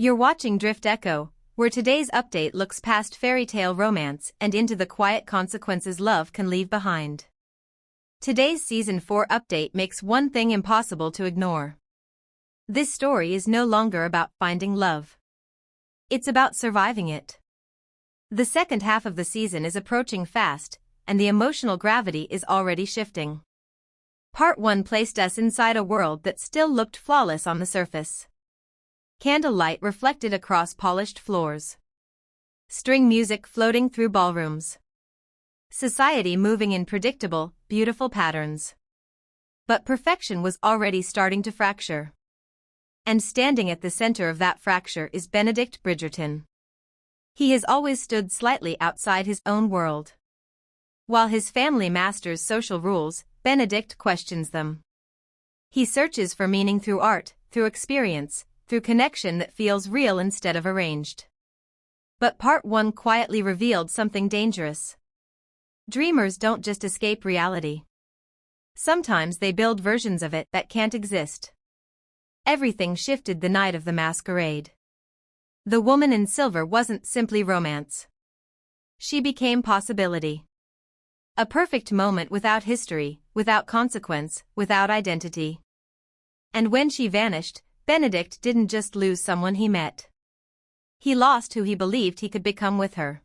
You're watching DriftEcho, where today's update looks past fairy tale romance and into the quiet consequences love can leave behind. Today's Season 4 update makes one thing impossible to ignore. This story is no longer about finding love. It's about surviving it. The second half of the season is approaching fast, and the emotional gravity is already shifting. Part 1 placed us inside a world that still looked flawless on the surface. Candlelight reflected across polished floors. String music floating through ballrooms. Society moving in predictable, beautiful patterns. But perfection was already starting to fracture. And standing at the center of that fracture is Benedict Bridgerton. He has always stood slightly outside his own world. While his family masters social rules, Benedict questions them. He searches for meaning through art, through experience, through connection that feels real instead of arranged. But Part 1 quietly revealed something dangerous. Dreamers don't just escape reality. Sometimes they build versions of it that can't exist. Everything shifted the night of the masquerade. The woman in silver wasn't simply romance. She became possibility. A perfect moment without history, without consequence, without identity. And when she vanished, Benedict didn't just lose someone he met. He lost who he believed he could become with her.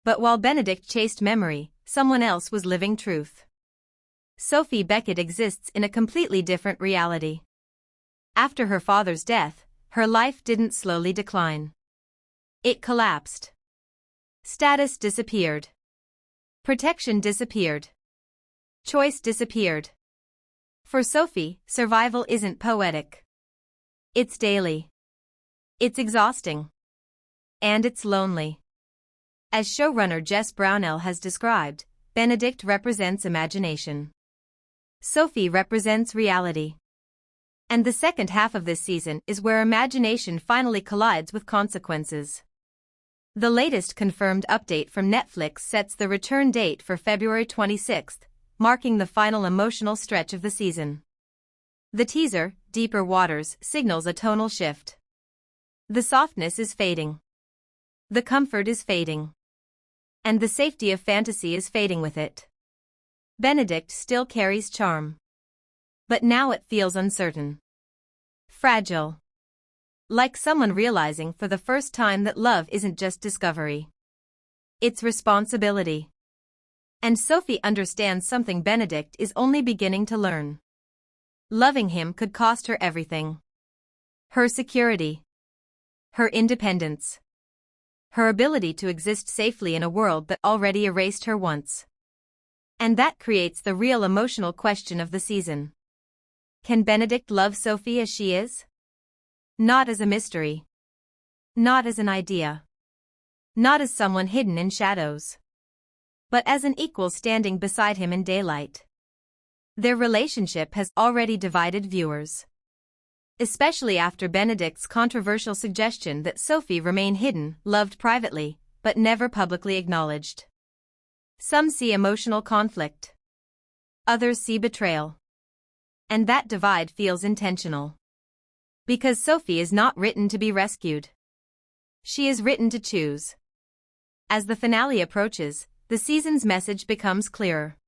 But while Benedict chased memory, someone else was living truth. Sophie Beckett exists in a completely different reality. After her father's death, her life didn't slowly decline. It collapsed. Status disappeared. Protection disappeared. Choice disappeared. For Sophie, survival isn't poetic. It's daily. It's exhausting. And it's lonely. As showrunner Jess Brownell has described, Benedict represents imagination. Sophie represents reality. And the second half of this season is where imagination finally collides with consequences. The latest confirmed update from Netflix sets the return date for February 26th, marking the final emotional stretch of the season. The teaser, Deeper Waters, signals a tonal shift. The softness is fading. The comfort is fading. And the safety of fantasy is fading with it. Benedict still carries charm. But now it feels uncertain. Fragile. Like someone realizing for the first time that love isn't just discovery. It's responsibility. And Sophie understands something Benedict is only beginning to learn. Loving him could cost her everything. Her security. Her independence. Her ability to exist safely in a world that already erased her once. And that creates the real emotional question of the season. Can Benedict love Sophie as she is? Not as a mystery. Not as an idea. Not as someone hidden in shadows. But as an equal standing beside him in daylight. Their relationship has already divided viewers. Especially after Benedict's controversial suggestion that Sophie remain hidden, loved privately, but never publicly acknowledged. Some see emotional conflict. Others see betrayal. And that divide feels intentional. Because Sophie is not written to be rescued. She is written to choose. As the finale approaches, the season's message becomes clearer.